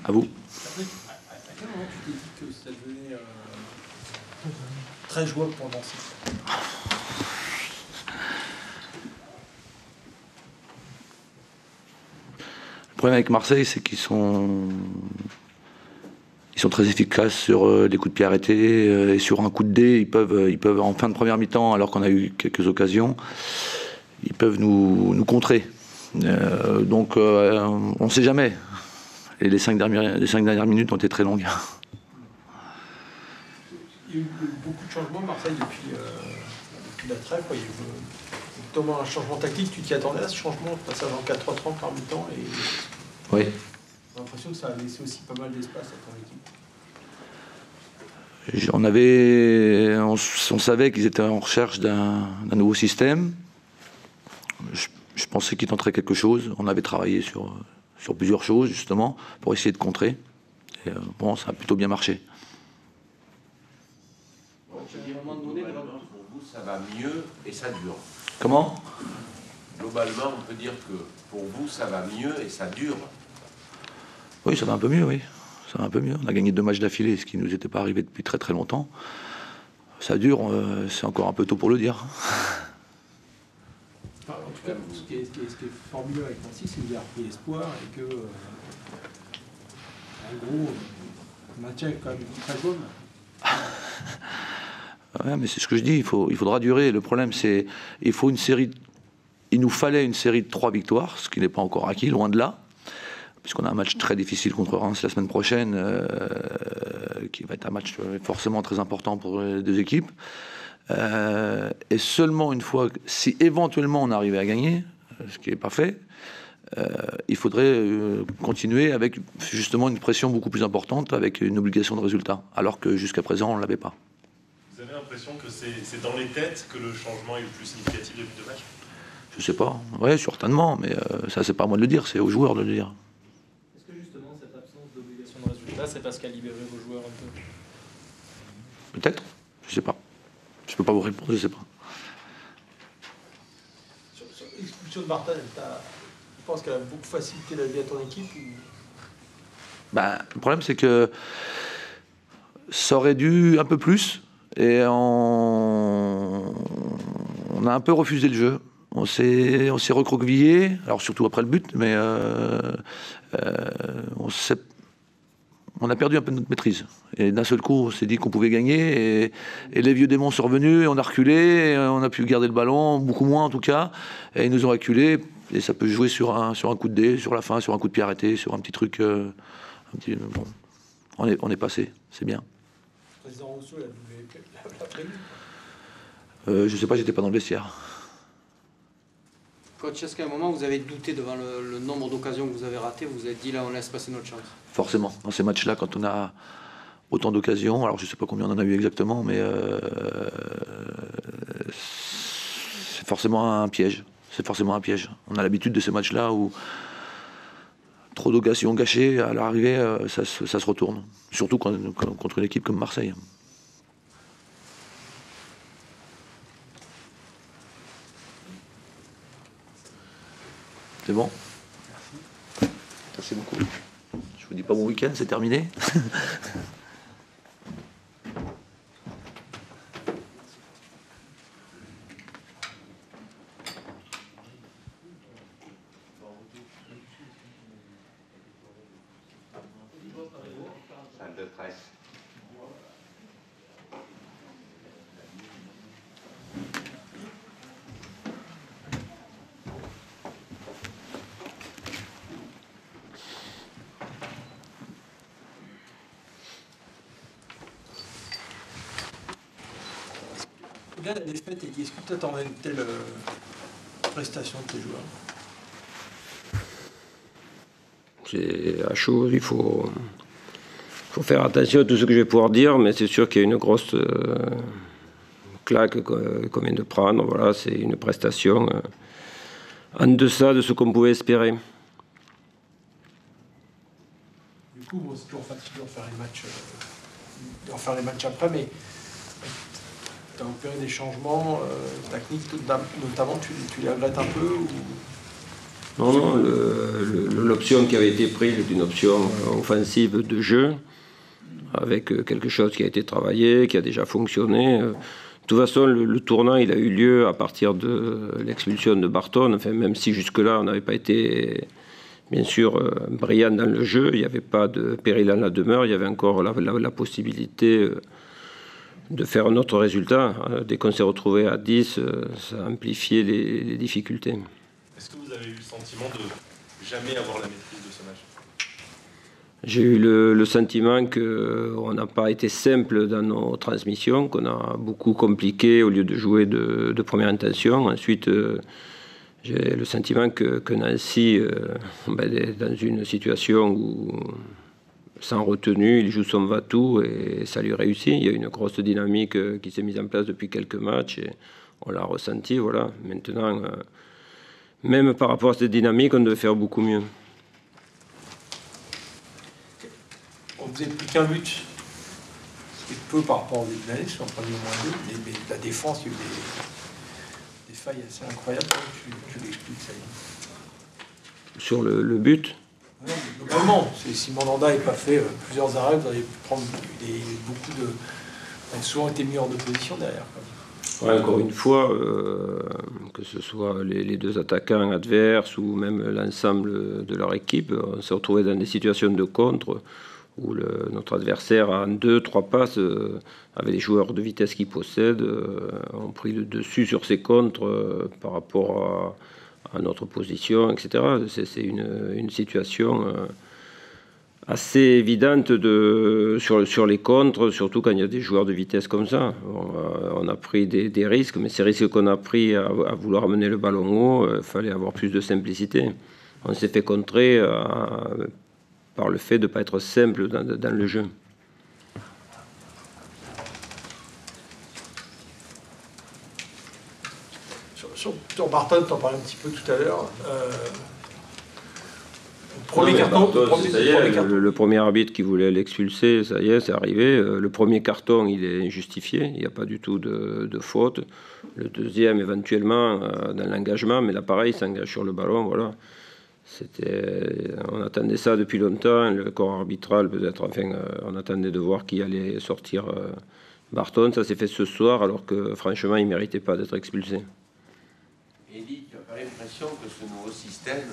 À vous. Patrick, à quel moment tu t'es dit que ça devenait très jouable pour Nancy? Le problème avec Marseille, c'est qu'ils sont très efficaces sur les coups de pied arrêtés et sur un coup de dé, ils peuvent en fin de première mi-temps, alors qu'on a eu quelques occasions, ils peuvent nous contrer. Donc on ne sait jamais. Et les 5 dernières minutes ont été très longues. Il y a eu beaucoup de changements à Marseille depuis la trêve. Il y a eu notamment un changement tactique. Tu t'y attendais à ce changement, de passage en 4-3-3 par mi-temps, et Oui. j'ai l'impression que ça a laissé aussi pas mal d'espace à ton équipe. On savait qu'ils étaient en recherche d'un nouveau système. Je pensais qu'ils tenteraient quelque chose. On avait travaillé sur plusieurs choses, justement, pour essayer de contrer. Et bon, ça a plutôt bien marché. Bon, à un moment donné, pour vous, ça va mieux et ça dure. Comment? Globalement, on peut dire que pour vous, ça va mieux et ça dure. Oui, ça va un peu mieux, oui. Ça va un peu mieux. On a gagné 2 matchs d'affilée, ce qui ne nous était pas arrivé depuis très très longtemps. Ça dure, c'est encore un peu tôt pour le dire. En tout cas, ce qui est formulé avec Nancy, c'est qu'il a repris espoir et que, en gros, le maintien est quand même très jaune. Ouais, mais c'est ce que je dis, il faudra durer. Le problème, c'est il nous fallait une série de 3 victoires, ce qui n'est pas encore acquis, loin de là, puisqu'on a un match très difficile contre Reims la semaine prochaine, qui va être un match forcément très important pour les 2 équipes. Et seulement une fois, si éventuellement on arrivait à gagner, ce qui n'est pas fait, il faudrait continuer avec justement une pression beaucoup plus importante, avec une obligation de résultat, alors que jusqu'à présent on ne l'avait pas. Vous avez l'impression que c'est dans les têtes que le changement est le plus significatif depuis 2 matchs? Je sais pas, oui, certainement, mais ça c'est pas à moi de le dire, c'est aux joueurs de le dire. Est-ce que justement cette absence d'obligation de résultat, c'est parce qu'elle a libéré vos joueurs un peu? Peut-être, je sais pas. Je peux pas vous répondre, je sais pas. Sur l'expulsion de Barton, je pense qu'elle a beaucoup facilité la vie à ton équipe ou... Ben, le problème c'est que ça aurait dû un peu plus, et on a un peu refusé le jeu. On s'est recroquevillé, alors surtout après le but, mais on a perdu un peu notre maîtrise. Et d'un seul coup, on s'est dit qu'on pouvait gagner, et les vieux démons sont revenus, et on a reculé, et on a pu garder le ballon, beaucoup moins en tout cas, et ils nous ont reculé, et ça peut jouer sur un coup de dé, sur la fin, sur un coup de pied arrêté, sur un petit truc... bon, on est passé, c'est bien. Le président Rousseau l'a prévu. Je sais pas, j'étais pas dans le vestiaire. Coach, est-ce qu'à un moment vous avez douté devant le nombre d'occasions que vous avez ratées, vous vous êtes dit là on laisse passer notre chance? Forcément, dans ces matchs-là, quand on a autant d'occasions, alors je sais pas combien on en a eu exactement, mais c'est forcément un piège. C'est forcément un piège. On a l'habitude de ces matchs-là où trop d'occasions gâchées, à l'arrivée, ça se retourne. Surtout contre une équipe comme Marseille. C'est bon? Merci beaucoup. Je vous dis pas bon week-end, c'est terminé. Salle de presse. Au-delà de la défaite, est-ce que tu attendais une telle prestation de tes joueurs? C'est à chaud, il faut faire attention à tout ce que je vais pouvoir dire, mais c'est sûr qu'il y a une grosse claque qu'on vient de prendre. Voilà, c'est une prestation en deçà de ce qu'on pouvait espérer. Du coup, c'est toujours fatigué d'en faire les matchs après, mais tu as opéré des changements techniques, notamment, tu les regrettes un peu ou... Non, non, l'option qui avait été prise est une option offensive de jeu, avec quelque chose qui a été travaillé, qui a déjà fonctionné. De toute façon, le tournant, il a eu lieu à partir de l'expulsion de Barton. Enfin, même si jusque-là, on n'avait pas été, bien sûr, brillant dans le jeu, il n'y avait pas de péril en la demeure, il y avait encore la possibilité de faire un autre résultat. Dès qu'on s'est retrouvé à 10, ça a amplifié les difficultés. Est-ce que vous avez eu le sentiment de jamais avoir la maîtrise de ce match? J'ai eu le sentiment qu'on n'a pas été simple dans nos transmissions, qu'on a beaucoup compliqué au lieu de jouer de première intention. Ensuite, j'ai le sentiment que Nancy est dans une situation où, sans retenue, il joue son va-tout et ça lui réussit. Il y a une grosse dynamique qui s'est mise en place depuis quelques matchs et on l'a ressenti. Voilà. Maintenant, même par rapport à cette dynamique, on devait faire beaucoup mieux. Vous n'avez plus qu'un but, ce qui est peu par rapport au début de l'année, je suis en premier au moins 2, mais la défense, il y a eu des failles assez incroyables, je l'explique, ça y est. Sur le but, Ouais, globalement, si Mandanda n'avait pas fait plusieurs arrêts, vous auriez pu prendre on a souvent été mis hors de position derrière. ouais, encore une fois, que ce soit les deux attaquants adverses ou même l'ensemble de leur équipe, on s'est retrouvé dans des situations de contre où notre adversaire, en 2-3 passes, avait les joueurs de vitesse qu'il possède, ont pris le dessus sur ses contres par rapport à notre position, etc. C'est une situation assez évidente sur les contres, surtout quand il y a des joueurs de vitesse comme ça. On a pris des risques, mais ces risques qu'on a pris à vouloir mener le ballon haut, il fallait avoir plus de simplicité. On s'est fait contrer par le fait de ne pas être simple dans le jeu. Sur Barton, tu en parlais un petit peu tout à l'heure. Le premier arbitre qui voulait l'expulser, ça y est, c'est arrivé. Le premier carton, il est injustifié, il n'y a pas du tout de faute. Le deuxième, éventuellement, dans l'engagement, mais là, pareil, il s'engage sur le ballon, voilà. On attendait ça depuis longtemps, le corps arbitral peut-être, enfin, on attendait de voir qui allait sortir Barton. Ça s'est fait ce soir, alors que franchement, il ne méritait pas d'être expulsé. Eddie, tu n'as pas l'impression que ce nouveau système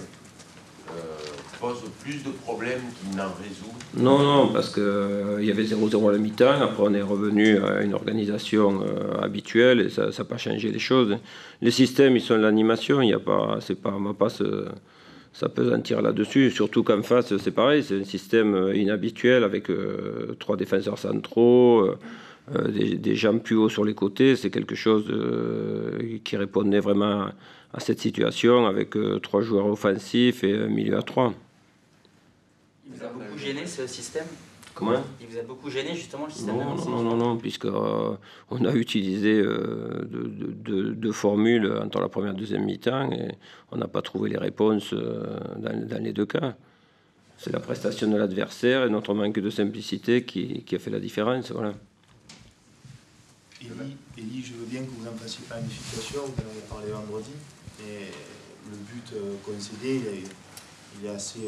pose plus de problèmes qu'il n'en résout? Non, parce qu'il y avait 0-0 à la mi-temps, après on est revenu à une organisation habituelle et ça n'a pas changé les choses. Les systèmes, ils sont de l'animation, on ne va pas s'apesantir là-dessus, surtout qu'en face, c'est pareil, c'est un système inhabituel avec 3 défenseurs centraux, des jambes plus haut sur les côtés. C'est quelque chose qui répondait vraiment à cette situation avec 3 joueurs offensifs et un milieu à 3. Il vous a beaucoup gêné ce système? Comment? Il vous a beaucoup gêné justement le système? Non, puisqu'on a utilisé deux formules entre la première et la deuxième mi-temps et on n'a pas trouvé les réponses dans les deux cas. C'est la prestation de l'adversaire et notre manque de simplicité qui a fait la différence. Voilà. Elie, je veux bien que vous n'en fassiez pas une situation, vous en avez parlé vendredi, et le but concédé, il est assez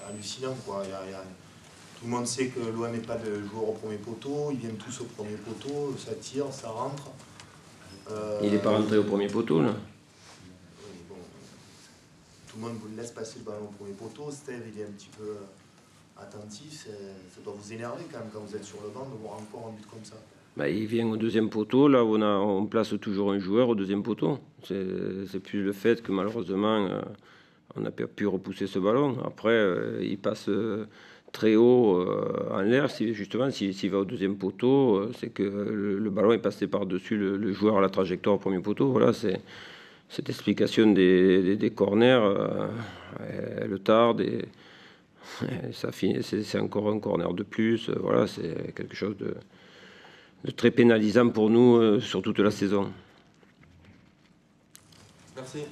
hallucinant, quoi. Tout le monde sait que l'OM n'est pas de joueur au premier poteau, ils viennent tous au premier poteau, ça tire, ça rentre. Il n'est pas rentré au premier poteau, là. Oui, bon, tout le monde vous laisse passer le ballon au premier poteau, Steve il est un petit peu attentif, ça doit vous énerver quand même quand vous êtes sur le banc de voir encore un but comme ça. Il vient au deuxième poteau, là où on place toujours un joueur au deuxième poteau. C'est plus le fait que malheureusement on n'a pas pu repousser ce ballon. Après, il passe très haut en l'air. Justement, s'il va au deuxième poteau, c'est que le ballon est passé par-dessus le joueur à la trajectoire au premier poteau. Voilà, c'est cette explication des corners, elle tarde et ça finit. C'est encore un corner de plus. Voilà, c'est quelque chose de très pénalisant pour nous sur toute la saison. Merci.